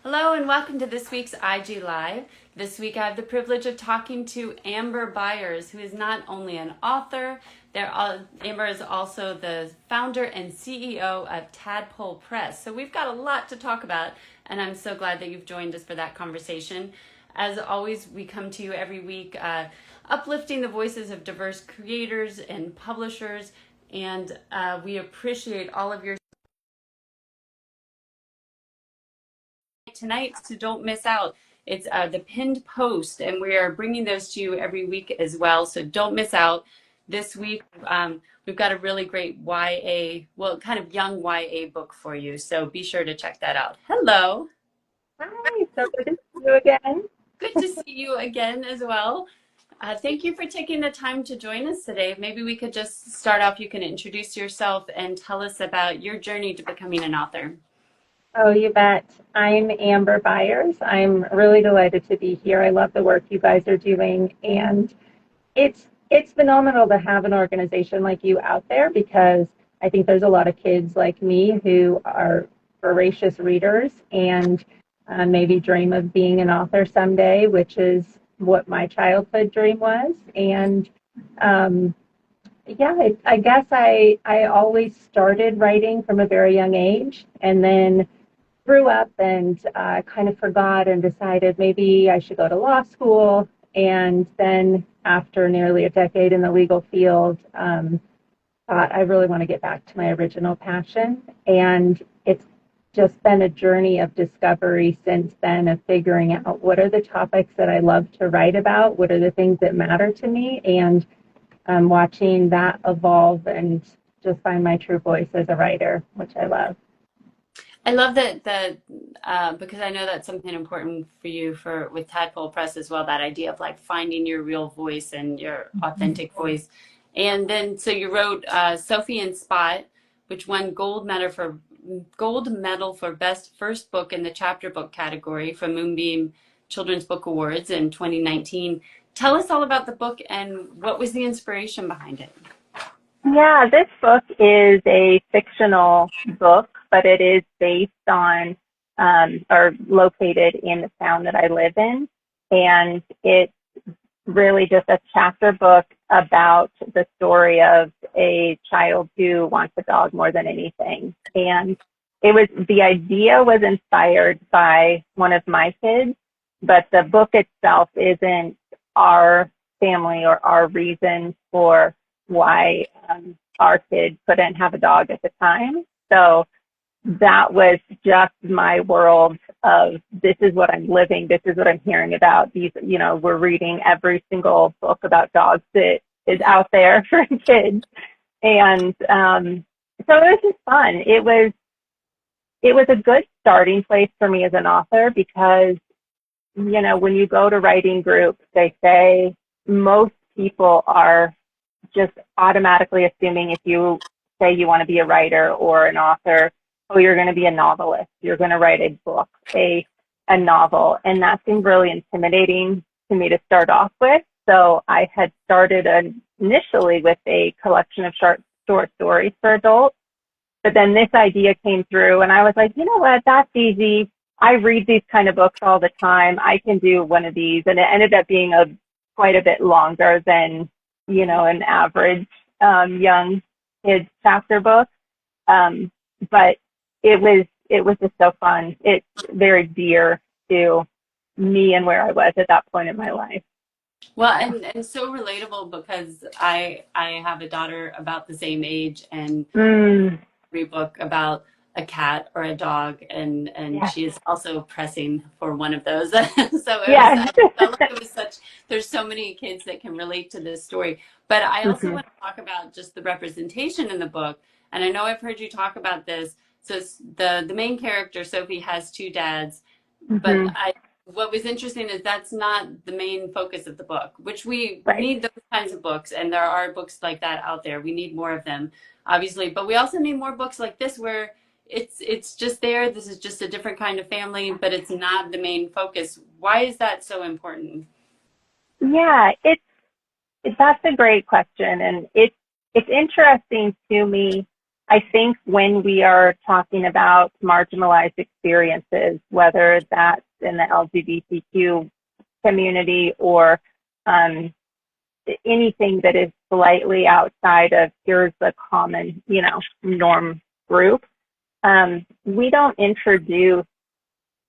Hello and welcome to this week's IG Live. This week I have the privilege of talking to Amber Byers, who is not only an author, Amber is also the founder and CEO of Tadpole Press. So we've got a lot to talk about, and I'm so glad that you've joined us for that conversation. As always, we come to you every week uplifting the voices of diverse creators and publishers, and we appreciate all of your tonight, so don't miss out. It's the pinned post, and we are bringing those to you every week as well, so don't miss out. This week, we've got a really great YA, well, kind of young YA book for you, so be sure to check that out. Hello. Hi, so good to see you again. Good to see you again as well. Thank you for taking the time to join us today. Maybe we could just start off. You can introduce yourself and tell us about your journey to becoming an author. Oh, you bet. I'm Amber Byers. I'm really delighted to be here. I love the work you guys are doing, and it's phenomenal to have an organization like you out there because I think there's a lot of kids like me who are voracious readers and maybe dream of being an author someday, which is what my childhood dream was. And yeah, I guess I always started writing from a very young age, and then grew up and kind of forgot and decided maybe I should go to law school. And then after nearly a decade in the legal field, thought I really want to get back to my original passion. And it's just been a journey of discovery since then, of figuring out what are the topics that I love to write about, what are the things that matter to me, and watching that evolve and just find my true voice as a writer, which I love. I love that because I know that's something important for you with Tadpole Press as well, that idea of like finding your real voice and your authentic voice. And then so you wrote Sophie and Spot, which won gold medal for best first book in the chapter book category from Moonbeam Children's Book Awards in 2019. Tell us all about the book and what was the inspiration behind it? Yeah, this book is a fictional book, but it is based on or located in the town that I live in. And it's really just a chapter book about the story of a child who wants a dog more than anything. And the idea was inspired by one of my kids, but the book itself isn't our family or our reason for why our kid couldn't have a dog at the time. So that was just my world of, this is what I'm living, this is what I'm hearing about. We're reading every single book about dogs that is out there for kids. And so it was just fun. It was a good starting place for me as an author because, when you go to writing groups, they say most people are just automatically assuming if you say you want to be a writer or an author, oh, you're going to be a novelist. You're going to write a book, a novel. And that seemed really intimidating to me to start off with. So I had started initially with a collection of short stories for adults. But then this idea came through and I was like, you know what, that's easy. I read these kind of books all the time. I can do one of these. And it ended up being quite a bit longer than an average young kids chapter book. But it was just so fun. It's very dear to me and where I was at that point in my life. Well, and so relatable because I have a daughter about the same age, and every book about a cat or a dog, and Yeah. she is also pressing for one of those. So Yeah. I felt like it was there's so many kids that can relate to this story. But I also want to talk about just the representation in the book. And I know I've heard you talk about this. So the main character, Sophie, has two dads, but what was interesting is that's not the main focus of the book, which we need those kinds of books. And there are books like that out there. We need more of them, obviously. But we also need more books like this where it's just there. This is just a different kind of family, but it's not the main focus. Why is that so important? Yeah, that's a great question. And it's interesting to me I think when we are talking about marginalized experiences, whether that's in the LGBTQ community or anything that is slightly outside of here's the common, norm group, we don't introduce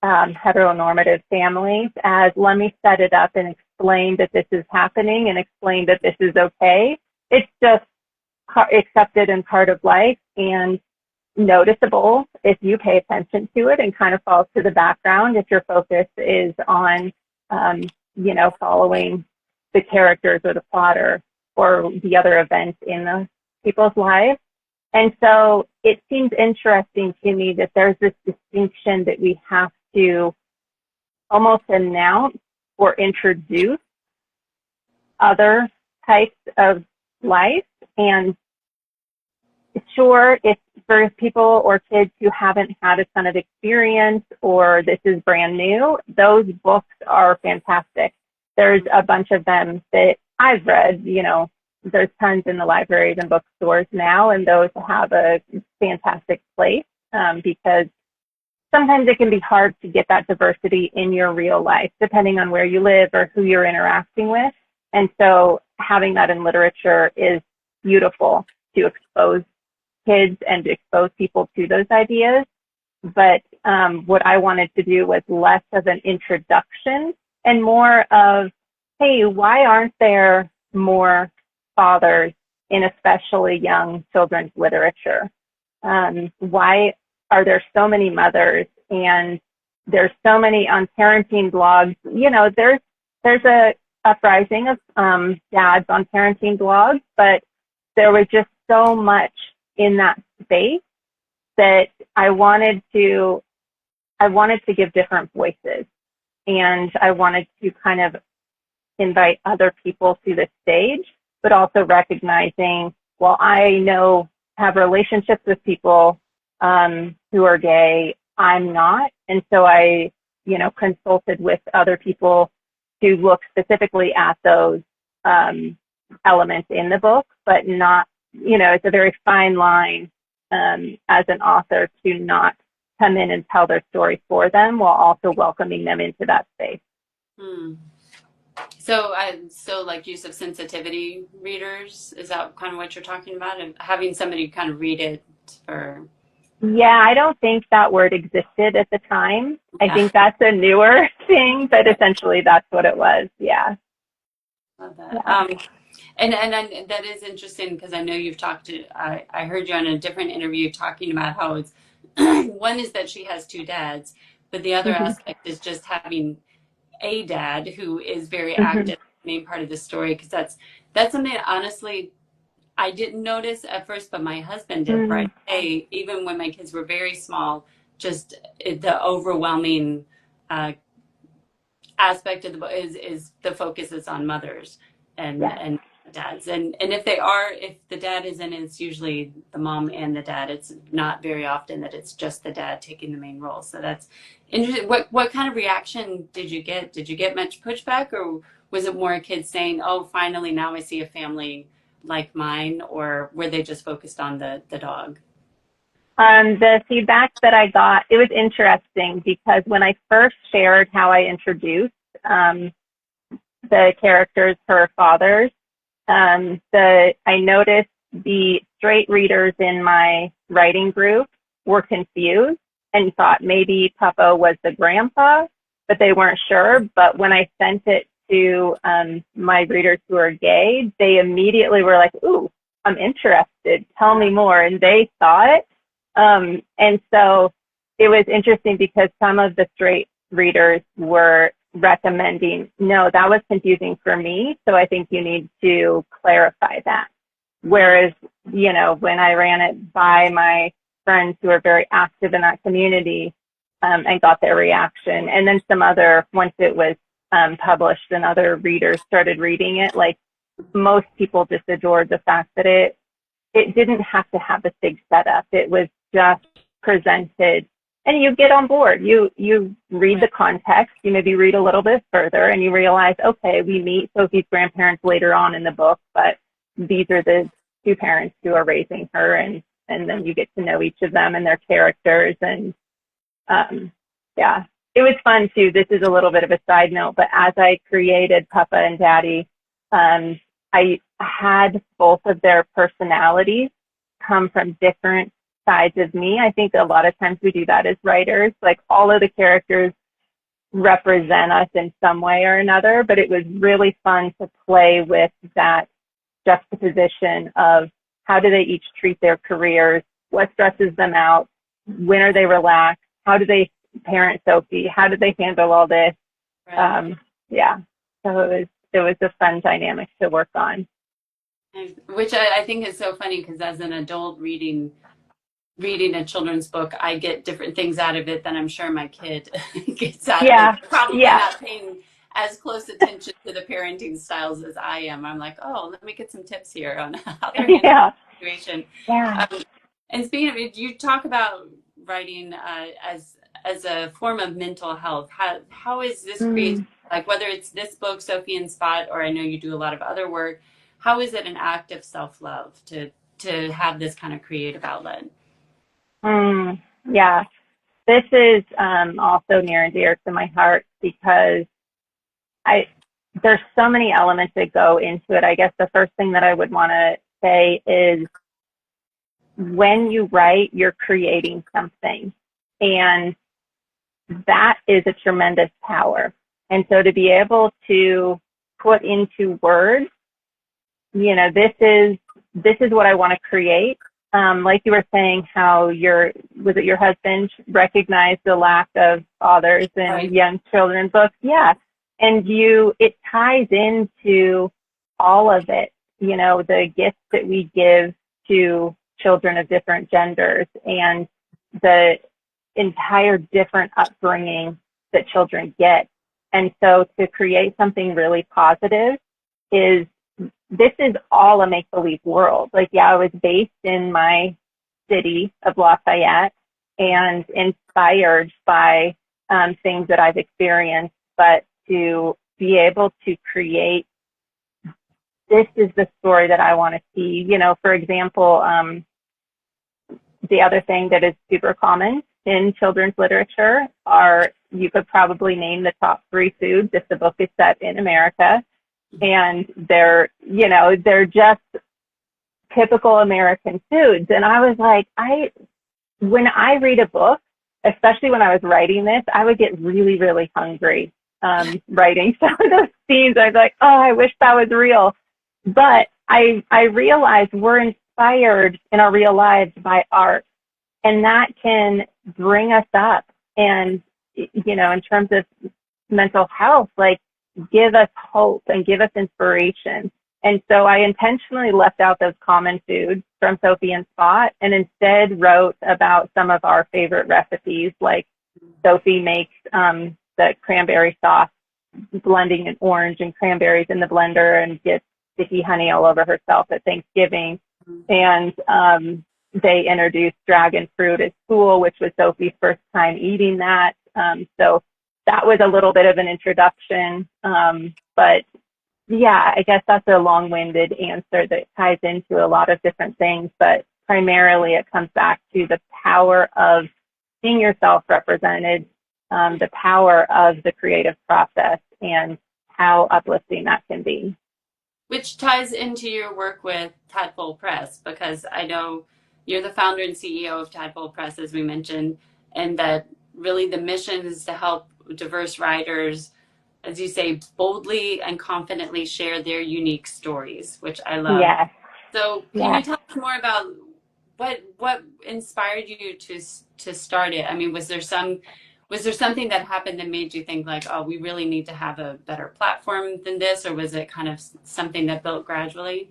heteronormative families as let me set it up and explain that this is happening and explain that this is okay. It's just accepted and part of life and noticeable if you pay attention to it and kind of falls to the background if your focus is on, following the characters or the plot or the other events in the people's lives. And so it seems interesting to me that there's this distinction that we have to almost announce or introduce other types of life. And sure, if for people or kids who haven't had a ton of experience or this is brand new, those books are fantastic. There's a bunch of them that I've read, there's tons in the libraries and bookstores now, and those have a fantastic place because sometimes it can be hard to get that diversity in your real life, depending on where you live or who you're interacting with. And so having that in literature is beautiful to expose kids and to expose people to those ideas. But what I wanted to do was less of an introduction and more of, hey, why aren't there more fathers in especially young children's literature? Why are there so many mothers and there's so many on parenting blogs? There's a uprising of dads on parenting blogs, but there was just so much in that space that I wanted to give different voices, and I wanted to kind of invite other people to the stage, but also recognizing, well, I have relationships with people who are gay. I'm not. And so I, consulted with other people to look specifically at those elements in the book, but not, it's a very fine line as an author to not come in and tell their story for them while also welcoming them into that space. So like use of sensitivity readers, is that kind of what you're talking about? And having somebody kind of read it for... Yeah, I don't think that word existed at the time. Yeah. I think that's a newer thing, but essentially that's what it was. Yeah. Love that. Yeah. And that is interesting because I know you've talked to, I heard you on a different interview talking about how it's, one is that she has two dads, but the other aspect is just having a dad who is very active, main part of the story, because that's something that honestly I didn't notice at first, but my husband did right away, even when my kids were very small. Just the overwhelming aspect of the book is the focus is on mothers and dads, and if the dad is in it, it's usually the mom and the dad. It's not very often that it's just the dad taking the main role. So that's interesting. What kind of reaction did you get? Did you get much pushback, or was it more kids saying, "Oh, finally now I see a family like mine," or were they just focused on the dog? The feedback that I got, it was interesting because when I first shared how I introduced the characters, her fathers, I noticed the straight readers in my writing group were confused and thought maybe Papa was the grandpa, but they weren't sure. But when I sent it to my readers who are gay, they immediately were like, "Ooh, I'm interested. Tell me more." And they saw it. And so it was interesting because some of the straight readers were recommending, no, that was confusing for me, so I think you need to clarify that. Whereas, when I ran it by my friends who are very active in that community and got their reaction, and then once it was published and other readers started reading it, like most people just adored the fact that it didn't have to have a big setup. It was just presented and you get on board. You read the context, you maybe read a little bit further and you realize, okay, we meet Sophie's grandparents later on in the book, but these are the two parents who are raising her, and and then you get to know each of them and their characters. And yeah, it was fun too. This is a little bit of a side note, but as I created Papa and Daddy, I had both of their personalities come from different sides of me. I think a lot of times we do that as writers. Like, all of the characters represent us in some way or another, but it was really fun to play with that juxtaposition of how do they each treat their careers, what stresses them out, when are they relaxed, how do they parent Sophie, how do they handle all this. Right. Yeah, so it was a fun dynamic to work on. Which I think is so funny, because as an adult reading a children's book, I get different things out of it than I'm sure my kid gets out of it. Probably not paying as close attention to the parenting styles as I am. I'm like, oh, let me get some tips here on how they're handling the situation. Yeah. And speaking of it, you talk about writing as a form of mental health. How is this created? Like, whether it's this book, Sophie and Spot, or I know you do a lot of other work, how is it an act of self-love to have this kind of creative outlet? Yeah, this is also near and dear to my heart, because there's so many elements that go into it. I guess the first thing that I would want to say is, when you write, you're creating something, and that is a tremendous power. And so to be able to put into words, this is what I want to create. Like you were saying, how your husband recognized the lack of fathers in young children's books? Yeah. And it ties into all of it, the gifts that we give to children of different genders, and the entire different upbringing that children get. And so to create something really positive this is all a make-believe world. Like, yeah, I was based in my city of Lafayette and inspired by things that I've experienced, but to be able to create, this is the story that I want to see. For example, the other thing that is super common in children's literature you could probably name the top 3 foods if the book is set in America. And they're just typical American foods. And I was like, when I read a book, especially when I was writing this, I would get really, really hungry writing some of those scenes. I was like, oh, I wish that was real. But I realized we're inspired in our real lives by art, and that can bring us up. And, in terms of mental health, like, give us hope and give us inspiration. And so I intentionally left out those common foods from Sophie and Spot, and instead wrote about some of our favorite recipes. Like, Sophie makes the cranberry sauce, blending an orange and cranberries in the blender, and gets sticky honey all over herself at Thanksgiving. And they introduced dragon fruit at school, which was Sophie's first time eating that. So that was a little bit of an introduction. But yeah, I guess that's a long-winded answer that ties into a lot of different things, but primarily it comes back to the power of seeing yourself represented, the power of the creative process, and how uplifting that can be. Which ties into your work with Tadpole Press, because I know you're the founder and CEO of Tadpole Press, as we mentioned, and that really the mission is to help diverse writers, as you say, boldly and confidently share their unique stories, which I love. Yes. So can you tell us more about what inspired you to start it? I mean, was there something that happened that made you think, like, oh, we really need to have a better platform than this, or was it kind of something that built gradually?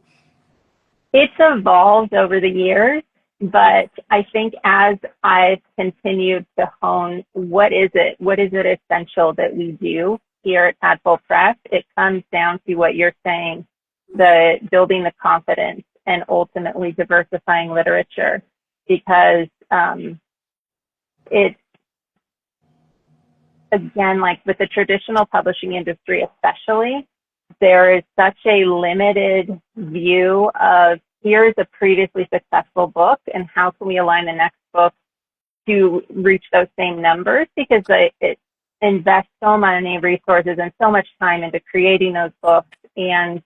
It's evolved over the years, but I think as I've continued to hone what is it essential that we do here at Tadpole Press, it comes down to what you're saying, the building the confidence and ultimately diversifying literature, because it's, again, like with the traditional publishing industry especially, there is such a limited view of here's a previously successful book, and how can we align the next book to reach those same numbers? Because it invests so many resources and so much time into creating those books. And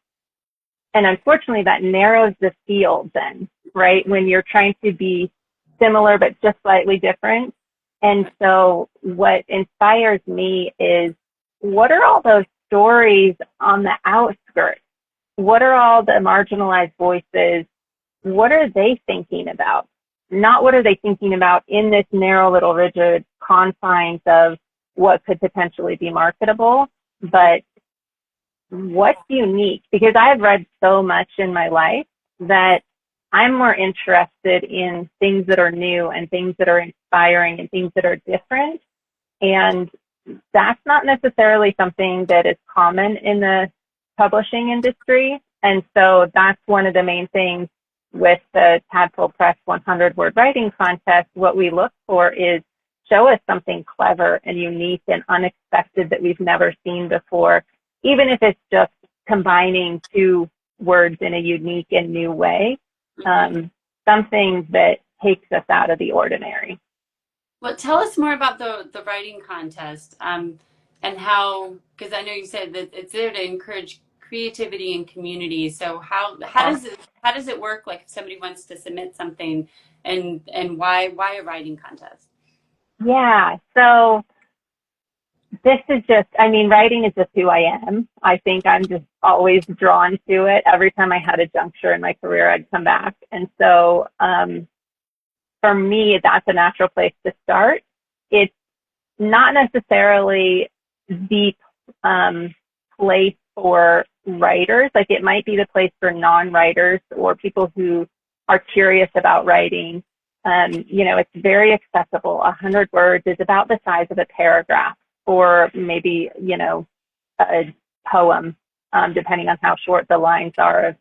unfortunately, that narrows the field then, right? When you're trying to be similar but just slightly different. And so what inspires me is, what are all those stories on the outskirts? What are all the marginalized voices? What are they thinking about? Not what are they thinking about in this narrow little rigid confines of what could potentially be marketable, but what's unique? Because I've read so much in my life that I'm more interested in things that are new and things that are inspiring and things that are different. And that's not necessarily something that is common in the publishing industry. And so that's one of the main things with the Tadpole Press 100-word writing contest. What we look for is, show us something clever and unique and unexpected that we've never seen before, even if it's just combining two words in a unique and new way, something that takes us out of the ordinary. Well, tell us more about the writing contest, and how, because I know you said that it's there to encourage creativity and community. So how does it work? Like, if somebody wants to submit something, and why a writing contest? Yeah, so this is just, I mean, writing is just who I am. I think I'm just always drawn to it. Every time I had a juncture in my career, I'd come back. And so for me, that's a natural place to start. It's not necessarily the place for writers. Like, it might be the place for non-writers or people who are curious about writing. You know, it's very accessible. 100 words is about the size of a paragraph, or maybe, you know, a poem, depending on how short the lines are, of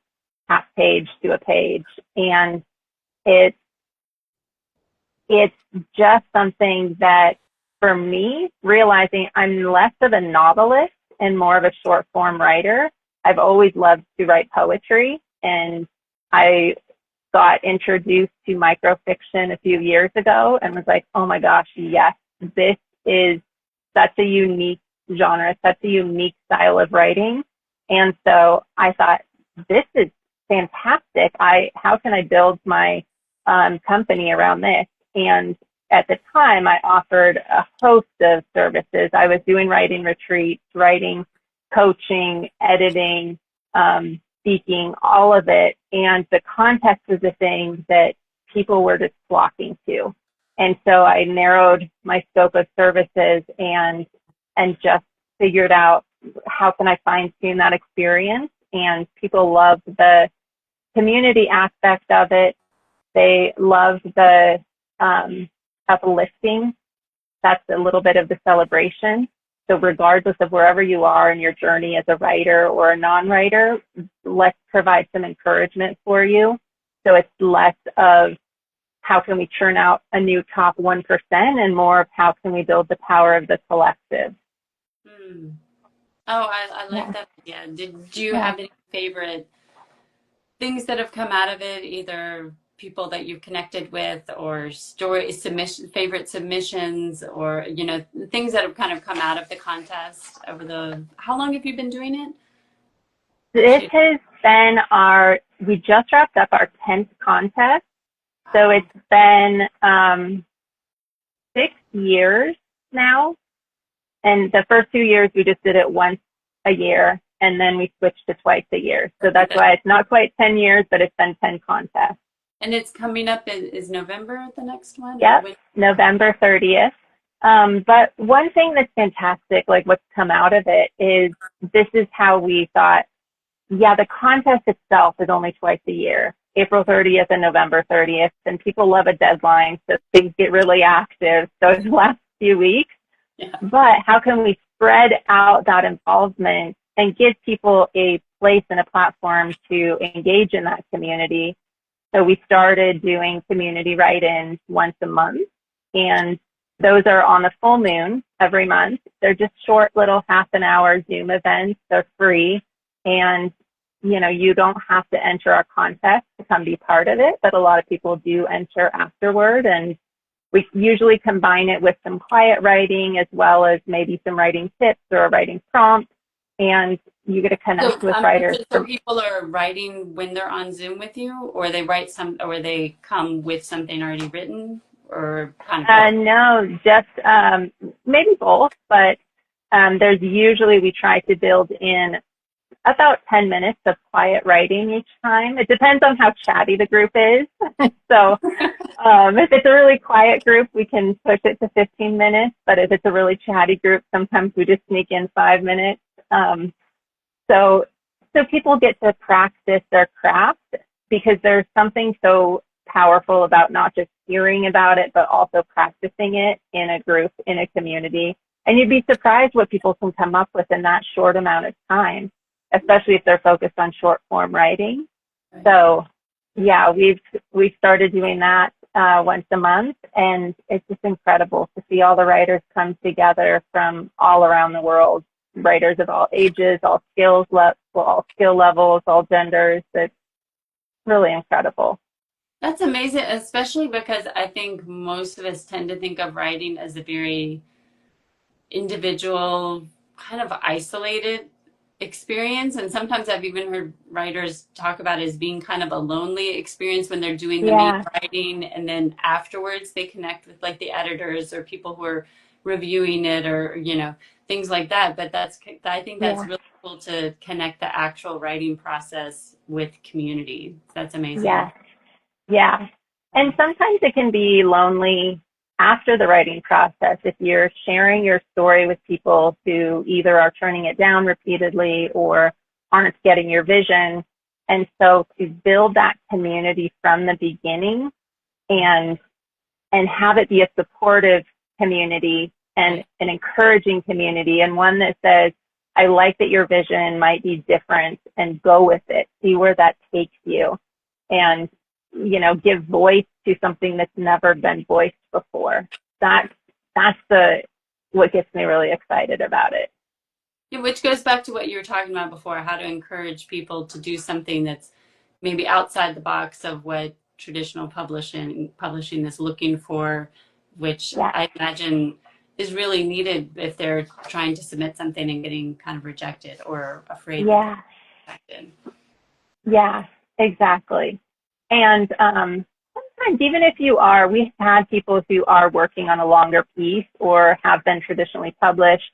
half page to a page. And it's just something that, for me, realizing I'm less of a novelist and more of a short form writer. I've always loved to write poetry, and I got introduced to microfiction a few years ago and was like, oh my gosh, yes, this is such a unique genre, such a unique style of writing. And so I thought, this is fantastic. How can I build my company around this? And at the time, I offered a host of services. I was doing writing retreats, writing coaching, editing, speaking, all of it. And the contest was the thing that people were just flocking to. And so I narrowed my scope of services and just figured out, how can I fine tune that experience? And people loved the community aspect of it. They loved the uplifting. That's a little bit of the celebration. So regardless of wherever you are in your journey as a writer or a non-writer, let's provide some encouragement for you. So it's less of how can we churn out a new top 1% and more of how can we build the power of the collective. Oh, I like that idea. Did you have any favorite things that have come out of it, either people that you've connected with, or favorite submissions, or, you know, things that have kind of come out of the contest over how long have you been doing it? This has been we just wrapped up our 10th contest. So it's been 6 years now. And the first 2 years, we just did it once a year, and then we switched to twice a year. So that's why it's not quite 10 years, but it's been 10 contests. And it's coming up, is November the next one? Yep, November 30th. But one thing that's fantastic, like what's come out of it, is this is how we thought, yeah, the contest itself is only twice a year, April 30th and November 30th, and people love a deadline, so things get really active those last few weeks. Yeah. But how can we spread out that involvement and give people a place and a platform to engage in that community? So we started doing community write-ins once a month, and those are on the full moon every month. They're just short little half an hour Zoom events. They're free, and you don't have to enter our contest to come be part of it, but a lot of people do enter afterward. And we usually combine it with some quiet writing as well as maybe some writing tips or a writing prompt. And you get to connect with writers. So people are writing when they're on Zoom with you, or they write or they come with something already written, or kind of both? No, just maybe both, but there's usually, we try to build in about 10 minutes of quiet writing each time. It depends on how chatty the group is. So if it's a really quiet group, we can push it to 15 minutes. But if it's a really chatty group, sometimes we just sneak in 5 minutes. So people get to practice their craft, because there's something so powerful about not just hearing about it, but also practicing it in a group, in a community. And you'd be surprised what people can come up with in that short amount of time, especially if they're focused on short form writing. Right. So yeah, we've started doing that once a month, and it's just incredible to see all the writers come together from all around the world, writers of all ages, all skill levels, all genders. It's really incredible. That's amazing, especially because I think most of us tend to think of writing as a very individual, kind of isolated experience. And sometimes I've even heard writers talk about it as being kind of a lonely experience when they're doing the main writing, and then afterwards they connect with like the editors or people who are reviewing it, or things like that. But I think that's really cool to connect the actual writing process with community. That's amazing. Yeah. And sometimes it can be lonely after the writing process if you're sharing your story with people who either are turning it down repeatedly or aren't getting your vision. And so to build that community from the beginning and have it be a supportive community and an encouraging community, and one that says, I like that your vision might be different, and go with it, see where that takes you, and give voice to something that's never been voiced before. That's what gets me really excited about it. Yeah, which goes back to what you were talking about before, how to encourage people to do something that's maybe outside the box of what traditional publishing is looking for, which I imagine is really needed if they're trying to submit something and getting kind of rejected or afraid that they're rejected. Yeah, exactly. And sometimes, even if we've had people who are working on a longer piece or have been traditionally published,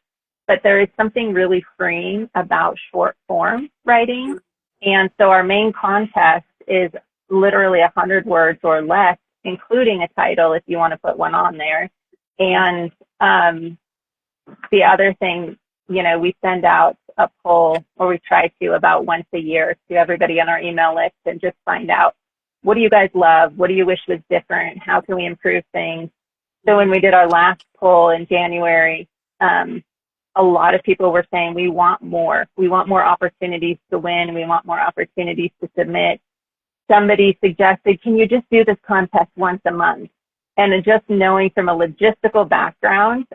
but there is something really freeing about short form writing. And so our main contest is literally 100 words or less, including a title if you want to put one on there. And the other thing, we send out a poll, or we try to, about once a year, to everybody on our email list, and just find out, what do you guys love? What do you wish was different? How can we improve things? So when we did our last poll in January, a lot of people were saying, we want more. We want more opportunities to win. We want more opportunities to submit. Somebody suggested, can you just do this contest once a month? And just knowing from a logistical background,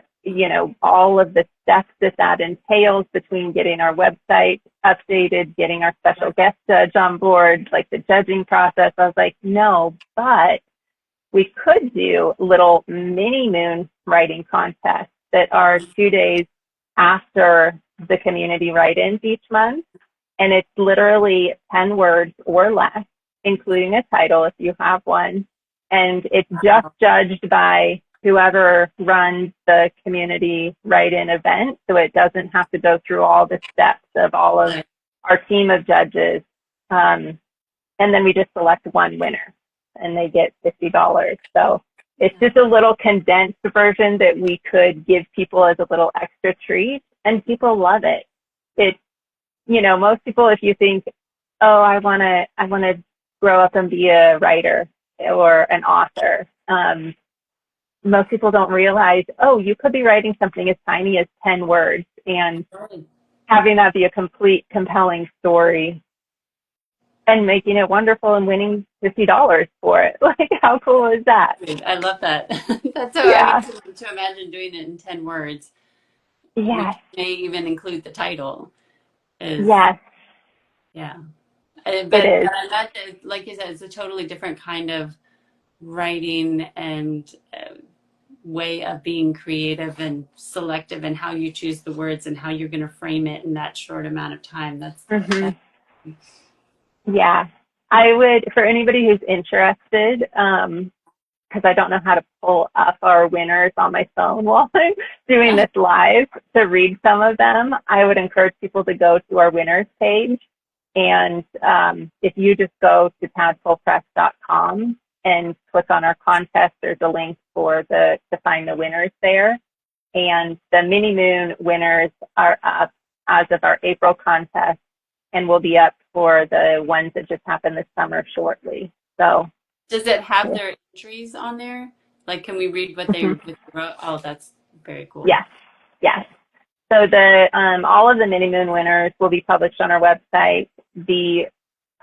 all of the steps that entails between getting our website updated, getting our special guest judge on board, like the judging process, I was like, no, but we could do little mini moon writing contests that are 2 days after the community write-ins each month. And it's literally 10 words or less, including a title if you have one. And it's just judged by whoever runs the community write-in event. So it doesn't have to go through all the steps of all of our team of judges. And then we just select one winner, and they get $50. So it's just a little condensed version that we could give people as a little extra treat, and people love it. Most people, if you think, oh, I want to grow up and be a writer or an author, most people don't realize, oh, you could be writing something as tiny as 10 words and having that be a complete, compelling story and making it wonderful and winning $50 for it. Like, how cool is that? I love that. That's so, I mean, to imagine doing it in 10 words, which may even include the title. Yeah. But It is. that, like you said, it's a totally different kind of writing and way of being creative and selective and how you choose the words and how you're going to frame it in that short amount of time. Hmm. That's Yeah. I would, for anybody who's interested, because I don't know how to pull up our winners on my phone while I'm doing this live to read some of them, I would encourage people to go to our winners page. And if you just go to tadpolepress.com and click on our contest, there's a link for to find the winners there. And the mini moon winners are up as of our April contest and will be up for the ones that just happened this summer shortly. So does it have their entries on there? Like, can we read what they wrote? Oh, that's very cool. yes, yes. So the all of the mini moon winners will be published on our website. The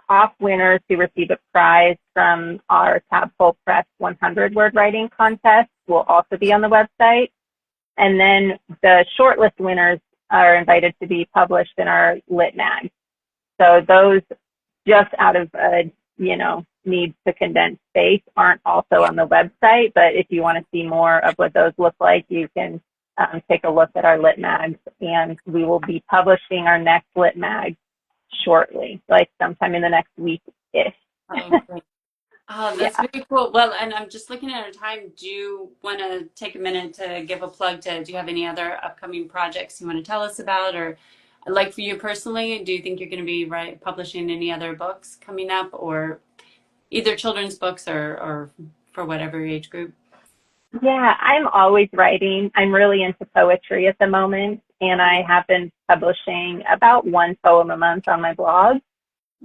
top winners who receive a prize from our Tadpole Press 100 word writing contest will also be on the website. And then the shortlist winners are invited to be published in our Lit mag. So those just out of need to condense space aren't also on the website. But if you want to see more of what those look like, you can take a look at our Lit mags, and we will be publishing our next Lit mag shortly, like sometime in the next week-ish. Oh, great. Oh, that's Yeah. very cool. Well, and I'm just looking at our time. Do you want to take a minute to give a plug to, do you have any other upcoming projects you want to tell us about? Or like for you personally, do you think you're going to be publishing any other books coming up, or either children's books or for whatever age group? Yeah, I'm always writing. I'm really into poetry at the moment, and I have been publishing about one poem a month on my blog.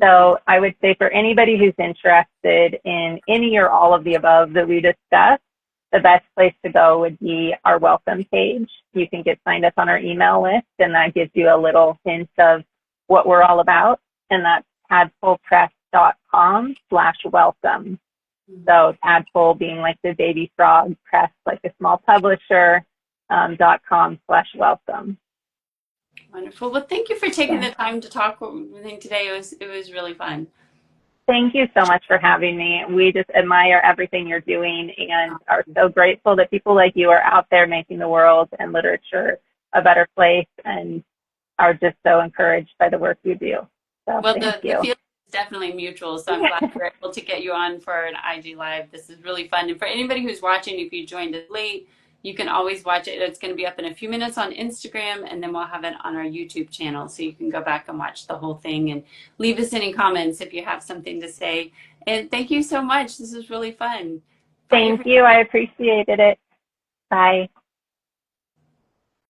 So I would say for anybody who's interested in any or all of the above that we discussed, the best place to go would be our welcome page. You can get signed up on our email list, and that gives you a little hint of what we're all about. And that's tadpolepress.com/welcome. So Tadpole being like the baby frog, press like a small publisher, .com/welcome. Wonderful. Well, thank you for taking the time to talk with me today. It was really fun. Thank you so much for having me. We just admire everything you're doing and are so grateful that people like you are out there making the world and literature a better place, and are just so encouraged by the work you do. So Well, thank the you. feeling is definitely mutual, so I'm glad we're able to get you on for an IG Live. This is really fun. And for anybody who's watching, if you joined us late, you can always watch it. It's going to be up in a few minutes on Instagram, and then we'll have it on our YouTube channel, so you can go back and watch the whole thing and leave us any comments if you have something to say. And thank you so much. This was really fun. Bye, Thank everybody. you. I appreciated it. Bye.